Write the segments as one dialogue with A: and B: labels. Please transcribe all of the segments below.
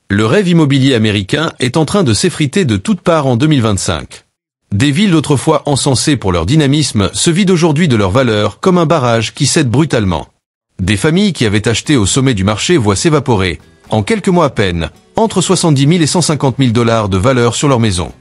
A: Le rêve immobilier américain est en train de s'effriter de toutes parts en 2025. Des villes autrefois encensées pour leur dynamisme se vident aujourd'hui de leur valeur comme un barrage qui cède brutalement. Des familles qui avaient acheté au sommet du marché voient s'évaporer, en quelques mois à peine, entre 70 000 et 150 000 $ de valeur sur leur maison.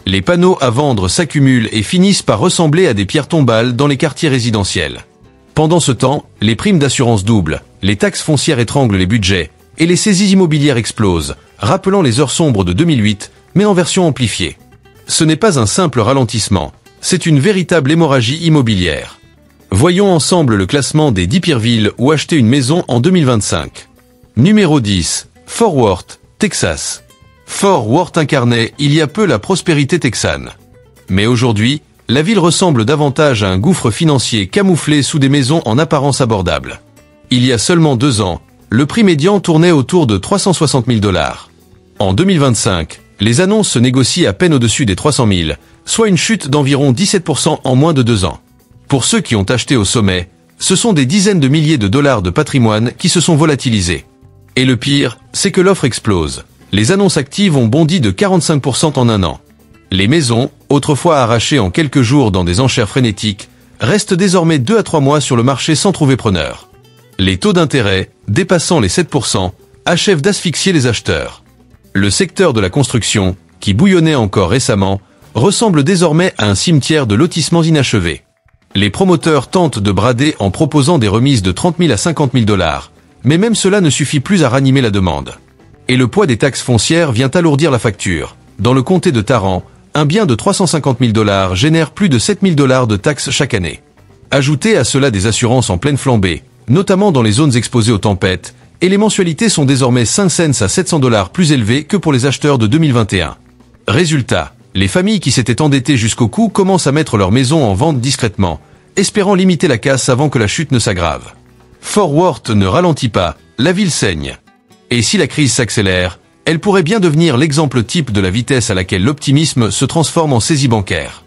A: Les panneaux à vendre s'accumulent et finissent par ressembler à des pierres tombales dans les quartiers résidentiels. Pendant ce temps, les primes d'assurance doublent, les taxes foncières étranglent les budgets, et les saisies immobilières explosent, rappelant les heures sombres de 2008, mais en version amplifiée. Ce n'est pas un simple ralentissement, c'est une véritable hémorragie immobilière. Voyons ensemble le classement des 10 pires villes où acheter une maison en 2025. Numéro 10, Fort Worth, Texas. Fort Worth incarnait il y a peu la prospérité texane. Mais aujourd'hui, la ville ressemble davantage à un gouffre financier camouflé sous des maisons en apparence abordables. Il y a seulement 2 ans, le prix médian tournait autour de 360 000 $. En 2025, les annonces se négocient à peine au-dessus des 300 000, soit une chute d'environ 17% en moins de 2 ans. Pour ceux qui ont acheté au sommet, ce sont des dizaines de milliers de dollars de patrimoine qui se sont volatilisés. Et le pire, c'est que l'offre explose. Les annonces actives ont bondi de 45% en un an. Les maisons, autrefois arrachées en quelques jours dans des enchères frénétiques, restent désormais 2 à 3 mois sur le marché sans trouver preneur. Les taux d'intérêt, dépassant les 7%, achèvent d'asphyxier les acheteurs. Le secteur de la construction, qui bouillonnait encore récemment, ressemble désormais à un cimetière de lotissements inachevés. Les promoteurs tentent de brader en proposant des remises de 30 000 à 50 000 $, mais même cela ne suffit plus à ranimer la demande. Et le poids des taxes foncières vient alourdir la facture. Dans le comté de Tarrant, un bien de 350 000 $ génère plus de 7 000 $ de taxes chaque année. Ajoutez à cela des assurances en pleine flambée, notamment dans les zones exposées aux tempêtes, et les mensualités sont désormais 5 cents à 700 $ plus élevées que pour les acheteurs de 2021. Résultat, les familles qui s'étaient endettées jusqu'au cou commencent à mettre leur maison en vente discrètement, espérant limiter la casse avant que la chute ne s'aggrave. Fort Worth ne ralentit pas, la ville saigne. Et si la crise s'accélère, elle pourrait bien devenir l'exemple type de la vitesse à laquelle l'optimisme se transforme en saisie bancaire.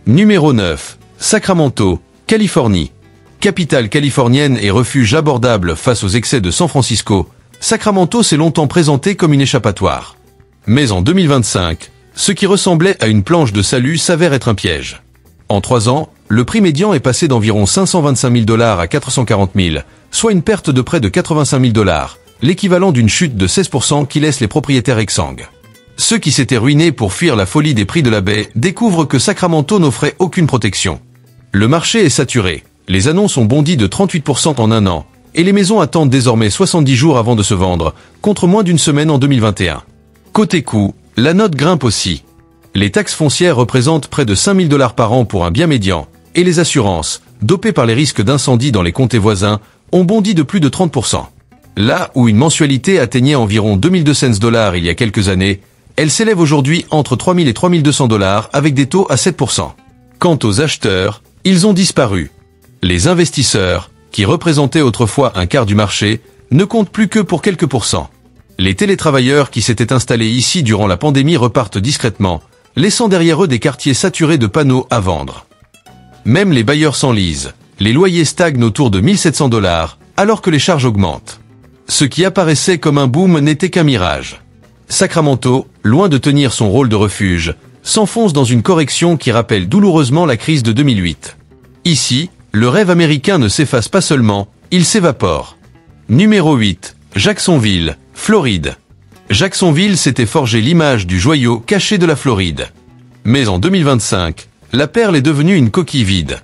A: Numéro 9. Sacramento, Californie. Capitale californienne et refuge abordable face aux excès de San Francisco, Sacramento s'est longtemps présenté comme une échappatoire. Mais en 2025, ce qui ressemblait à une planche de salut s'avère être un piège. En 3 ans, le prix médian est passé d'environ 525 000 $ à 440 000, soit une perte de près de 85 000 $, l'équivalent d'une chute de 16% qui laisse les propriétaires exsangues. Ceux qui s'étaient ruinés pour fuir la folie des prix de la baie découvrent que Sacramento n'offrait aucune protection. Le marché est saturé, les annonces ont bondi de 38% en un an, et les maisons attendent désormais 70 jours avant de se vendre, contre moins d'une semaine en 2021. Côté coût, la note grimpe aussi. Les taxes foncières représentent près de 5 000 $ par an pour un bien médian, et les assurances, dopées par les risques d'incendie dans les comtés voisins, ont bondi de plus de 30%. Là où une mensualité atteignait environ 2200 $ il y a quelques années, elle s'élève aujourd'hui entre 3 000 et 3 200 $ avec des taux à 7%. Quant aux acheteurs, ils ont disparu. Les investisseurs, qui représentaient autrefois un quart du marché, ne comptent plus que pour quelques pourcents. Les télétravailleurs qui s'étaient installés ici durant la pandémie repartent discrètement, laissant derrière eux des quartiers saturés de panneaux à vendre. Même les bailleurs s'enlisent, les loyers stagnent autour de 1 700 $, alors que les charges augmentent. Ce qui apparaissait comme un boom n'était qu'un mirage. Sacramento, loin de tenir son rôle de refuge, s'enfonce dans une correction qui rappelle douloureusement la crise de 2008. Ici, le rêve américain ne s'efface pas seulement, il s'évapore. Numéro 8. Jacksonville, Floride. Jacksonville s'était forgé l'image du joyau caché de la Floride. Mais en 2025, la perle est devenue une coquille vide.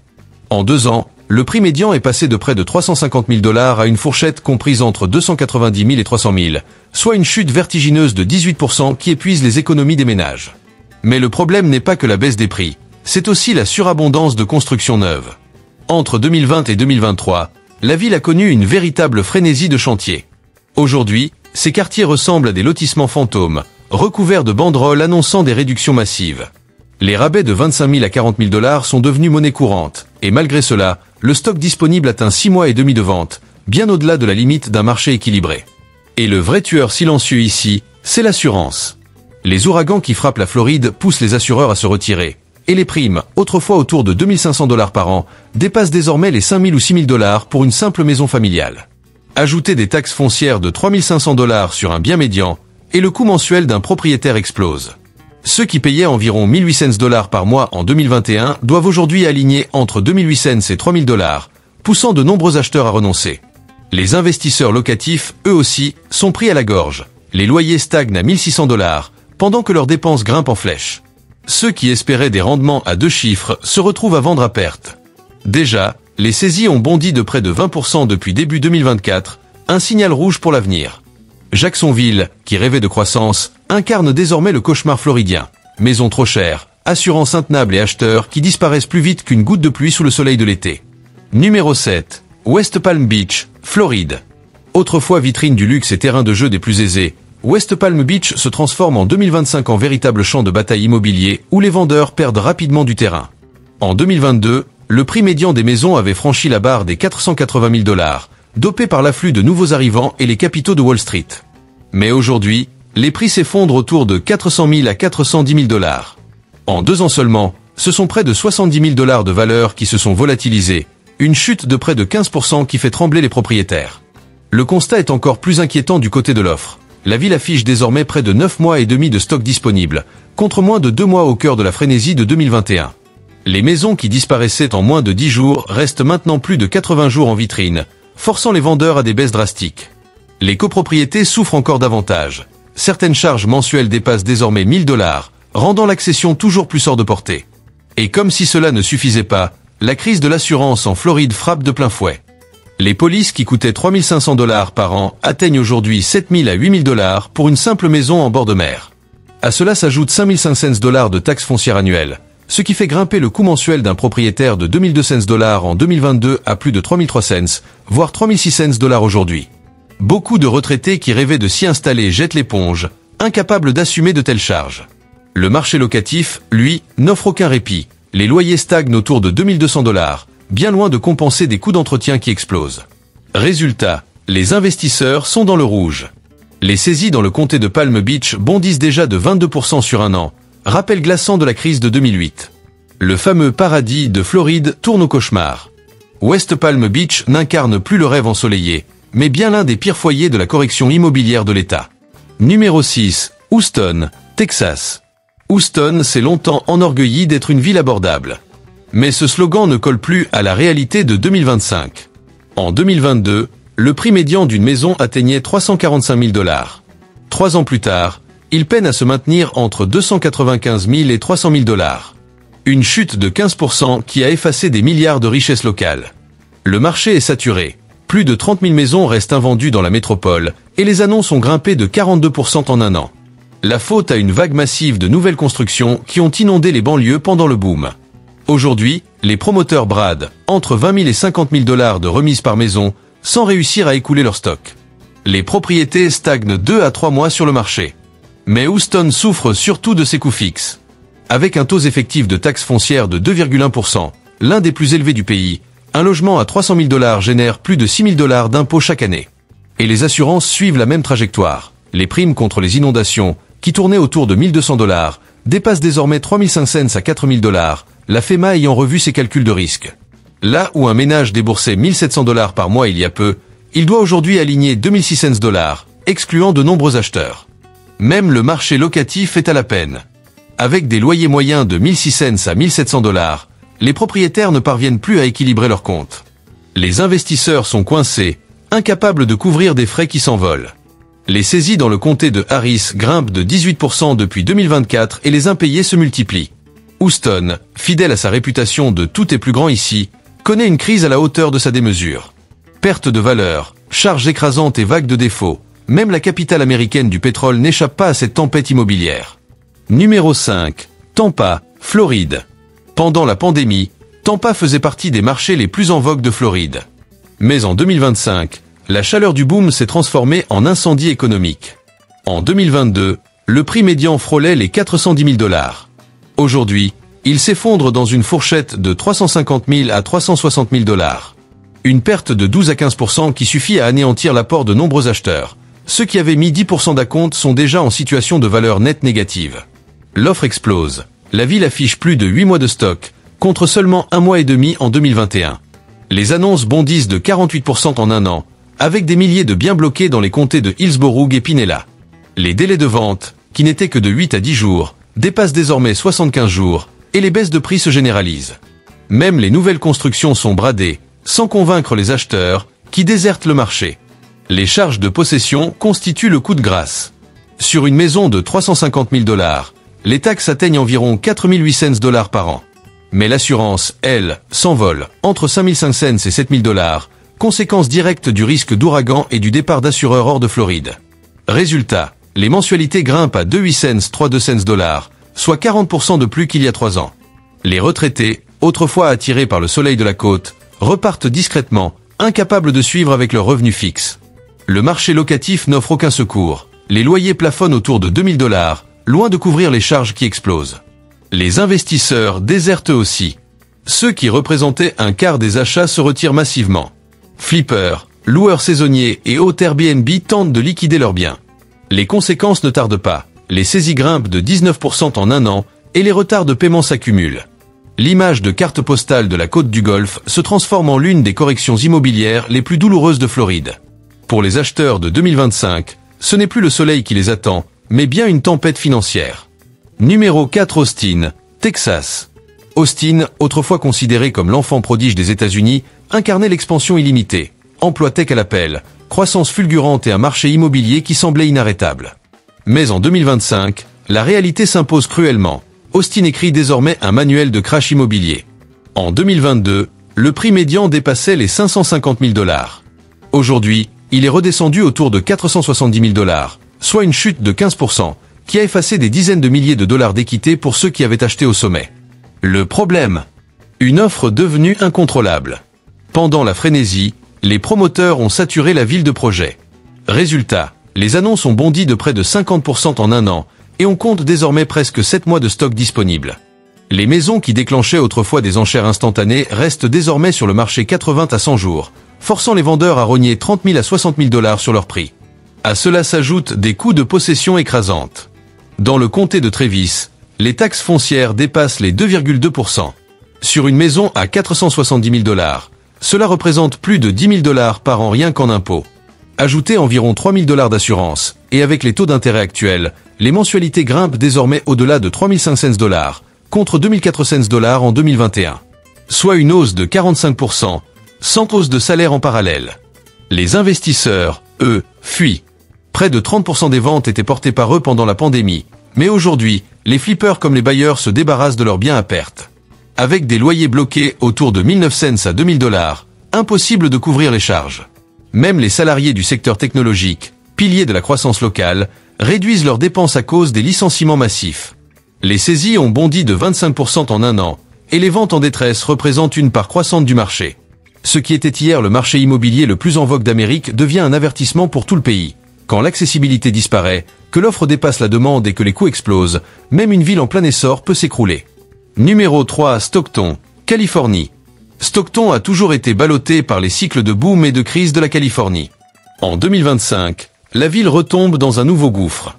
A: En 2 ans, le prix médian est passé de près de 350 000 $ à une fourchette comprise entre 290 000 et 300 000, soit une chute vertigineuse de 18% qui épuise les économies des ménages. Mais le problème n'est pas que la baisse des prix, c'est aussi la surabondance de constructions neuves. Entre 2020 et 2023, la ville a connu une véritable frénésie de chantiers. Aujourd'hui, ces quartiers ressemblent à des lotissements fantômes, recouverts de banderoles annonçant des réductions massives. Les rabais de 25 000 à 40 000 $ sont devenus monnaie courante, et malgré cela, le stock disponible atteint 6 mois et demi de vente, bien au-delà de la limite d'un marché équilibré. Et le vrai tueur silencieux ici, c'est l'assurance. Les ouragans qui frappent la Floride poussent les assureurs à se retirer, et les primes, autrefois autour de 2 500 $ par an, dépassent désormais les 5 000 ou 6 000 $ pour une simple maison familiale. Ajoutez des taxes foncières de 3 500 $ sur un bien médian, et le coût mensuel d'un propriétaire explose. Ceux qui payaient environ 1800 $ par mois en 2021 doivent aujourd'hui aligner entre 2800 et 3000 $, poussant de nombreux acheteurs à renoncer. Les investisseurs locatifs, eux aussi, sont pris à la gorge. Les loyers stagnent à 1600 $, pendant que leurs dépenses grimpent en flèche. Ceux qui espéraient des rendements à 2 chiffres se retrouvent à vendre à perte. Déjà, les saisies ont bondi de près de 20% depuis début 2024, un signal rouge pour l'avenir. Jacksonville, qui rêvait de croissance, incarne désormais le cauchemar floridien. Maisons trop chères, assurances intenables et acheteurs qui disparaissent plus vite qu'une goutte de pluie sous le soleil de l'été. Numéro 7. West Palm Beach, Floride. Autrefois vitrine du luxe et terrain de jeu des plus aisés, West Palm Beach se transforme en 2025 en véritable champ de bataille immobilier où les vendeurs perdent rapidement du terrain. En 2022, le prix médian des maisons avait franchi la barre des 480 000 $, dopé par l'afflux de nouveaux arrivants et les capitaux de Wall Street. Mais aujourd'hui, les prix s'effondrent autour de 400 000 à 410 000 $. En 2 ans seulement, ce sont près de 70 000 $ de valeur qui se sont volatilisés, une chute de près de 15% qui fait trembler les propriétaires. Le constat est encore plus inquiétant du côté de l'offre. La ville affiche désormais près de 9 mois et demi de stock disponible, contre moins de 2 mois au cœur de la frénésie de 2021. Les maisons qui disparaissaient en moins de 10 jours restent maintenant plus de 80 jours en vitrine, forçant les vendeurs à des baisses drastiques. Les copropriétés souffrent encore davantage. Certaines charges mensuelles dépassent désormais 1000 $, rendant l'accession toujours plus hors de portée. Et comme si cela ne suffisait pas, la crise de l'assurance en Floride frappe de plein fouet. Les polices qui coûtaient 3500 $ par an atteignent aujourd'hui 7000 à 8000 $ pour une simple maison en bord de mer. À cela s'ajoutent 5500 $ de taxes foncières annuelles, ce qui fait grimper le coût mensuel d'un propriétaire de 2200 $ en 2022 à plus de 3300, voire 3600 $ aujourd'hui. Beaucoup de retraités qui rêvaient de s'y installer jettent l'éponge, incapables d'assumer de telles charges. Le marché locatif, lui, n'offre aucun répit. Les loyers stagnent autour de 2200 $, bien loin de compenser des coûts d'entretien qui explosent. Résultat, les investisseurs sont dans le rouge. Les saisies dans le comté de Palm Beach bondissent déjà de 22% sur un an, rappel glaçant de la crise de 2008. Le fameux paradis de Floride tourne au cauchemar. West Palm Beach n'incarne plus le rêve ensoleillé, mais bien l'un des pires foyers de la correction immobilière de l'État. Numéro 6. Houston, Texas. Houston s'est longtemps enorgueilli d'être une ville abordable. Mais ce slogan ne colle plus à la réalité de 2025. En 2022, le prix médian d'une maison atteignait 345 000 $. 3 ans plus tard, il peine à se maintenir entre 295 000 et 300 000 $. Une chute de 15% qui a effacé des milliards de richesses locales. Le marché est saturé. Plus de 30 000 maisons restent invendues dans la métropole, et les annonces ont grimpé de 42% en un an. La faute à une vague massive de nouvelles constructions qui ont inondé les banlieues pendant le boom. Aujourd'hui, les promoteurs bradent entre 20 000 et 50 000 $ de remise par maison, sans réussir à écouler leur stock. Les propriétés stagnent 2 à 3 mois sur le marché. Mais Houston souffre surtout de ses coûts fixes. Avec un taux effectif de taxe foncière de 2,1%, l'un des plus élevés du pays, un logement à 300 000 $ génère plus de 6 000 $ d'impôts chaque année. Et les assurances suivent la même trajectoire. Les primes contre les inondations, qui tournaient autour de 1 200 $, dépassent désormais 3 500 à 4 000 $, la FEMA ayant revu ses calculs de risque. Là où un ménage déboursait 1 700 $ par mois il y a peu, il doit aujourd'hui aligner 2 600 $, excluant de nombreux acheteurs. Même le marché locatif est à la peine. Avec des loyers moyens de 1 600 à 1 700 $, les propriétaires ne parviennent plus à équilibrer leurs comptes. Les investisseurs sont coincés, incapables de couvrir des frais qui s'envolent. Les saisies dans le comté de Harris grimpent de 18% depuis 2024 et les impayés se multiplient. Houston, fidèle à sa réputation de tout est plus grand ici, connaît une crise à la hauteur de sa démesure. Perte de valeur, charges écrasantes et vagues de défauts, même la capitale américaine du pétrole n'échappe pas à cette tempête immobilière. Numéro 5. Tampa, Floride. Pendant la pandémie, Tampa faisait partie des marchés les plus en vogue de Floride. Mais en 2025, la chaleur du boom s'est transformée en incendie économique. En 2022, le prix médian frôlait les 410 000 $. Aujourd'hui, il s'effondre dans une fourchette de 350 000 à 360 000 $. Une perte de 12 à 15% qui suffit à anéantir l'apport de nombreux acheteurs. Ceux qui avaient mis 10% d'acompte sont déjà en situation de valeur nette négative. L'offre explose. La ville affiche plus de 8 mois de stock, contre seulement 1 mois et demi en 2021. Les annonces bondissent de 48% en un an, avec des milliers de biens bloqués dans les comtés de Hillsborough et Pinella. Les délais de vente, qui n'étaient que de 8 à 10 jours, dépassent désormais 75 jours, et les baisses de prix se généralisent. Même les nouvelles constructions sont bradées, sans convaincre les acheteurs, qui désertent le marché. Les charges de possession constituent le coup de grâce. Sur une maison de 350 000 $, les taxes atteignent environ 4 800 $ par an. Mais l'assurance, elle, s'envole, entre 5 500 et 7 000 $, conséquence directe du risque d'ouragan et du départ d'assureurs hors de Floride. Résultat, les mensualités grimpent à 2 800 3 200 $, soit 40% de plus qu'il y a 3 ans. Les retraités, autrefois attirés par le soleil de la côte, repartent discrètement, incapables de suivre avec leurs revenus fixes. Le marché locatif n'offre aucun secours. Les loyers plafonnent autour de 2 000 $, loin de couvrir les charges qui explosent. Les investisseurs désertent aussi. Ceux qui représentaient un quart des achats se retirent massivement. Flippers, loueurs saisonniers et hôtes Airbnb tentent de liquider leurs biens. Les conséquences ne tardent pas. Les saisies grimpent de 19% en un an et les retards de paiement s'accumulent. L'image de carte postale de la côte du Golfe se transforme en l'une des corrections immobilières les plus douloureuses de Floride. Pour les acheteurs de 2025, ce n'est plus le soleil qui les attend, mais bien une tempête financière. Numéro 4 Austin, Texas. Austin, autrefois considéré comme l'enfant prodige des États-Unis, incarnait l'expansion illimitée, emploi tech à l'appel, croissance fulgurante et un marché immobilier qui semblait inarrêtable. Mais en 2025, la réalité s'impose cruellement. Austin écrit désormais un manuel de crash immobilier. En 2022, le prix médian dépassait les 550 000 $. Aujourd'hui, il est redescendu autour de 470 000 $, soit une chute de 15%, qui a effacé des dizaines de milliers de dollars d'équité pour ceux qui avaient acheté au sommet. Le problème ? Une offre devenue incontrôlable. Pendant la frénésie, les promoteurs ont saturé la ville de projets. Résultat, les annonces ont bondi de près de 50% en un an, et on compte désormais presque 7 mois de stock disponible. Les maisons qui déclenchaient autrefois des enchères instantanées restent désormais sur le marché 80 à 100 jours, forçant les vendeurs à rogner 30 000 à 60 000 $ sur leur prix. À cela s'ajoutent des coûts de possession écrasantes. Dans le comté de Travis, les taxes foncières dépassent les 2,2%. Sur une maison à 470 000 $, cela représente plus de 10 000 $ par an rien qu'en impôts. Ajoutez environ 3 000 $ d'assurance, et avec les taux d'intérêt actuels, les mensualités grimpent désormais au-delà de 3 500 $, contre 2 400 $ en 2021. Soit une hausse de 45%, sans hausse de salaire en parallèle. Les investisseurs, eux, fuient. Près de 30% des ventes étaient portées par eux pendant la pandémie, mais aujourd'hui, les flippers comme les bailleurs se débarrassent de leurs biens à perte. Avec des loyers bloqués autour de 1 900 à 2 000 $, impossible de couvrir les charges. Même les salariés du secteur technologique, pilier de la croissance locale, réduisent leurs dépenses à cause des licenciements massifs. Les saisies ont bondi de 25% en un an, et les ventes en détresse représentent une part croissante du marché. Ce qui était hier le marché immobilier le plus en vogue d'Amérique devient un avertissement pour tout le pays. Quand l'accessibilité disparaît, que l'offre dépasse la demande et que les coûts explosent, même une ville en plein essor peut s'écrouler. Numéro 3 Stockton, Californie. Stockton a toujours été ballottée par les cycles de boom et de crise de la Californie. En 2025, la ville retombe dans un nouveau gouffre.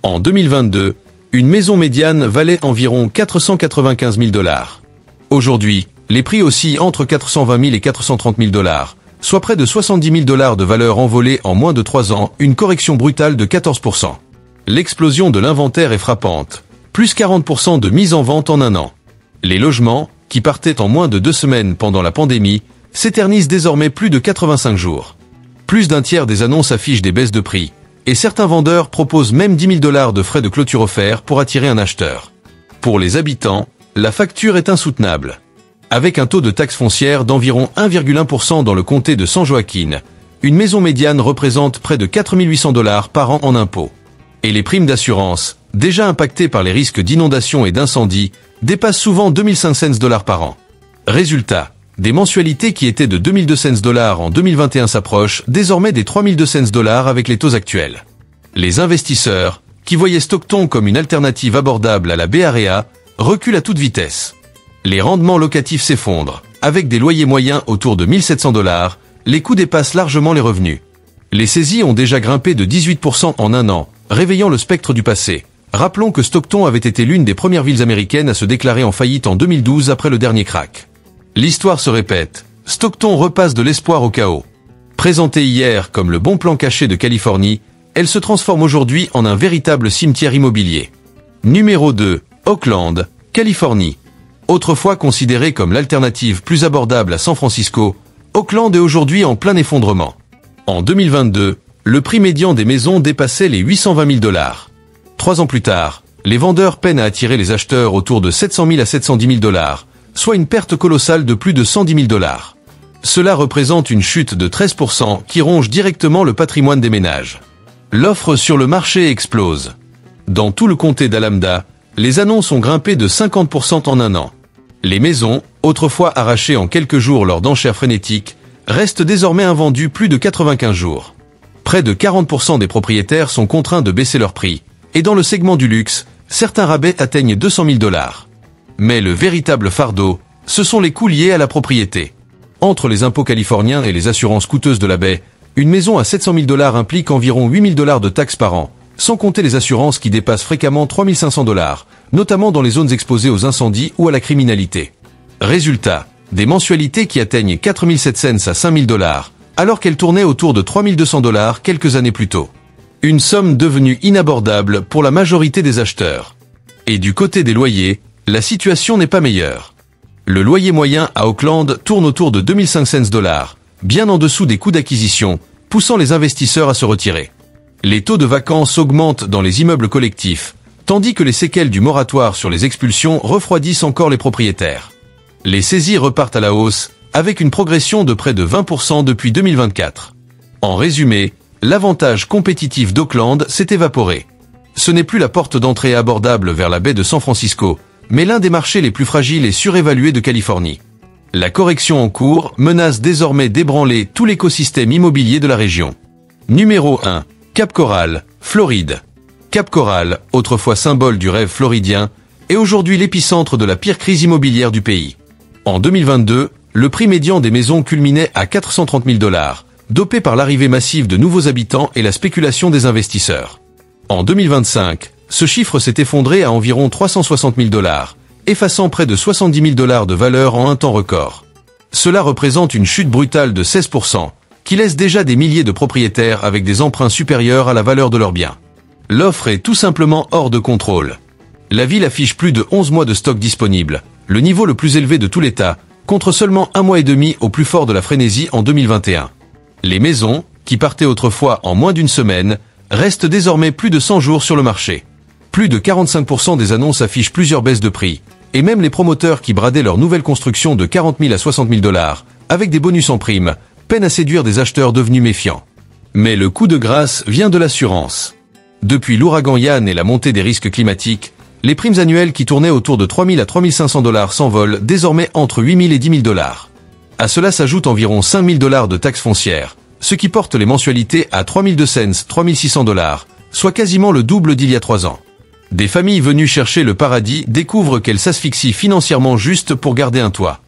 A: En 2022, une maison médiane valait environ 495 000 $. Aujourd'hui, les prix oscillent entre 420 000 et 430 000 $, soit près de 70 000 $ de valeur envolée en moins de 3 ans, une correction brutale de 14%. L'explosion de l'inventaire est frappante, plus 40% de mise en vente en un an. Les logements, qui partaient en moins de 2 semaines pendant la pandémie, s'éternisent désormais plus de 85 jours. Plus d'un tiers des annonces affichent des baisses de prix, et certains vendeurs proposent même 10 000 $ de frais de clôture offerts pour attirer un acheteur. Pour les habitants, la facture est insoutenable. Avec un taux de taxe foncière d'environ 1,1% dans le comté de San Joaquin, une maison médiane représente près de 4 800 $ par an en impôts. Et les primes d'assurance, déjà impactées par les risques d'inondation et d'incendie, dépassent souvent 2 500 $ par an. Résultat, des mensualités qui étaient de 2 200 $ en 2021 s'approchent désormais des 3 200 $ avec les taux actuels. Les investisseurs, qui voyaient Stockton comme une alternative abordable à la Bay Area, reculent à toute vitesse. Les rendements locatifs s'effondrent. Avec des loyers moyens autour de 1 700 $, les coûts dépassent largement les revenus. Les saisies ont déjà grimpé de 18% en un an, réveillant le spectre du passé. Rappelons que Stockton avait été l'une des premières villes américaines à se déclarer en faillite en 2012 après le dernier crack. L'histoire se répète. Stockton repasse de l'espoir au chaos. Présenté hier comme le bon plan caché de Californie, elle se transforme aujourd'hui en un véritable cimetière immobilier. Numéro 2. Oakland, Californie. Autrefois considérée comme l'alternative plus abordable à San Francisco, Oakland est aujourd'hui en plein effondrement. En 2022, le prix médian des maisons dépassait les 820 000 $. 3 ans plus tard, les vendeurs peinent à attirer les acheteurs autour de 700 000 à 710 000 $, soit une perte colossale de plus de 110 000 $. Cela représente une chute de 13% qui ronge directement le patrimoine des ménages. L'offre sur le marché explose. Dans tout le comté d'Alameda, les annonces ont grimpé de 50% en un an. Les maisons, autrefois arrachées en quelques jours lors d'enchères frénétiques, restent désormais invendues plus de 95 jours. Près de 40% des propriétaires sont contraints de baisser leur prix, et dans le segment du luxe, certains rabais atteignent 200 000 $. Mais le véritable fardeau, ce sont les coûts liés à la propriété. Entre les impôts californiens et les assurances coûteuses de la baie, une maison à 700 000 $ implique environ 8 000 $ de taxes par an, sans compter les assurances qui dépassent fréquemment 3 500 $, notamment dans les zones exposées aux incendies ou à la criminalité. Résultat, des mensualités qui atteignent 4 700 à 5 000 $, alors qu'elles tournaient autour de 3 200 $ quelques années plus tôt. Une somme devenue inabordable pour la majorité des acheteurs. Et du côté des loyers, la situation n'est pas meilleure. Le loyer moyen à Oakland tourne autour de 2500 $, bien en dessous des coûts d'acquisition, poussant les investisseurs à se retirer. Les taux de vacances augmentent dans les immeubles collectifs, tandis que les séquelles du moratoire sur les expulsions refroidissent encore les propriétaires. Les saisies repartent à la hausse, avec une progression de près de 20% depuis 2024. En résumé, l'avantage compétitif d'Oakland s'est évaporé. Ce n'est plus la porte d'entrée abordable vers la baie de San Francisco, mais l'un des marchés les plus fragiles et surévalués de Californie. La correction en cours menace désormais d'ébranler tout l'écosystème immobilier de la région. Numéro 1. Cap Coral, Floride. Cap Coral, autrefois symbole du rêve floridien, est aujourd'hui l'épicentre de la pire crise immobilière du pays. En 2022, le prix médian des maisons culminait à 430 000 $, dopé par l'arrivée massive de nouveaux habitants et la spéculation des investisseurs. En 2025, ce chiffre s'est effondré à environ 360 000 $, effaçant près de 70 000 $ de valeur en un temps record. Cela représente une chute brutale de 16%, qui laisse déjà des milliers de propriétaires avec des emprunts supérieurs à la valeur de leurs biens. L'offre est tout simplement hors de contrôle. La ville affiche plus de 11 mois de stock disponible, le niveau le plus élevé de tout l'État, contre seulement 1 mois et demi au plus fort de la frénésie en 2021. Les maisons, qui partaient autrefois en moins d'une semaine, restent désormais plus de 100 jours sur le marché. Plus de 45% des annonces affichent plusieurs baisses de prix, et même les promoteurs qui bradaient leur nouvelle construction de 40 000 à 60 000 $, avec des bonus en prime, peinent à séduire des acheteurs devenus méfiants. Mais le coup de grâce vient de l'assurance. Depuis l'ouragan Ian et la montée des risques climatiques, les primes annuelles qui tournaient autour de 3 000 à 3 500 $ s'envolent désormais entre 8 000 et 10 000 $. À cela s'ajoutent environ 5 000 $ de taxes foncières, ce qui porte les mensualités à 3 200, 3 600 $, soit quasiment le double d'il y a 3 ans. Des familles venues chercher le paradis découvrent qu'elles s'asphyxient financièrement juste pour garder un toit.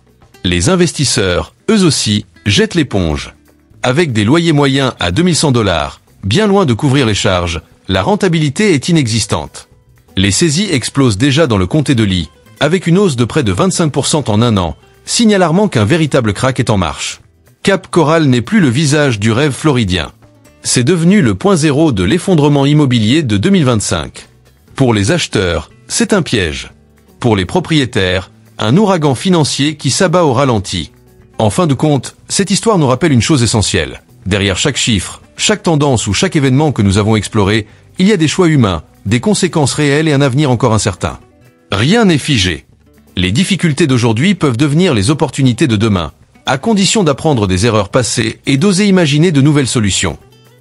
A: Les investisseurs, eux aussi, jettent l'éponge. Avec des loyers moyens à 2100 $, bien loin de couvrir les charges, la rentabilité est inexistante. Les saisies explosent déjà dans le comté de Lee, avec une hausse de près de 25% en un an, signe alarmant qu'un véritable krach est en marche. Cap Coral n'est plus le visage du rêve floridien. C'est devenu le point zéro de l'effondrement immobilier de 2025. Pour les acheteurs, c'est un piège. Pour les propriétaires, un ouragan financier qui s'abat au ralenti. En fin de compte, cette histoire nous rappelle une chose essentielle. Derrière chaque chiffre, chaque tendance ou chaque événement que nous avons exploré, il y a des choix humains, des conséquences réelles et un avenir encore incertain. Rien n'est figé. Les difficultés d'aujourd'hui peuvent devenir les opportunités de demain, à condition d'apprendre des erreurs passées et d'oser imaginer de nouvelles solutions.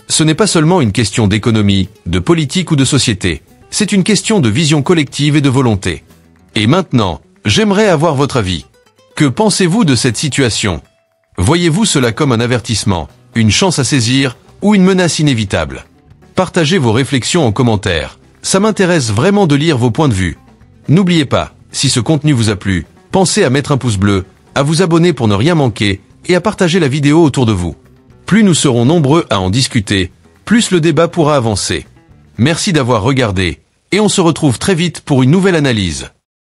A: Ce n'est pas seulement une question d'économie, de politique ou de société, c'est une question de vision collective et de volonté. Et maintenant, j'aimerais avoir votre avis. Que pensez-vous de cette situation? Voyez-vous cela comme un avertissement, une chance à saisir ou une menace inévitable? Partagez vos réflexions en commentaire, ça m'intéresse vraiment de lire vos points de vue. N'oubliez pas, si ce contenu vous a plu, pensez à mettre un pouce bleu, à vous abonner pour ne rien manquer et à partager la vidéo autour de vous. Plus nous serons nombreux à en discuter, plus le débat pourra avancer. Merci d'avoir regardé, et on se retrouve très vite pour une nouvelle analyse.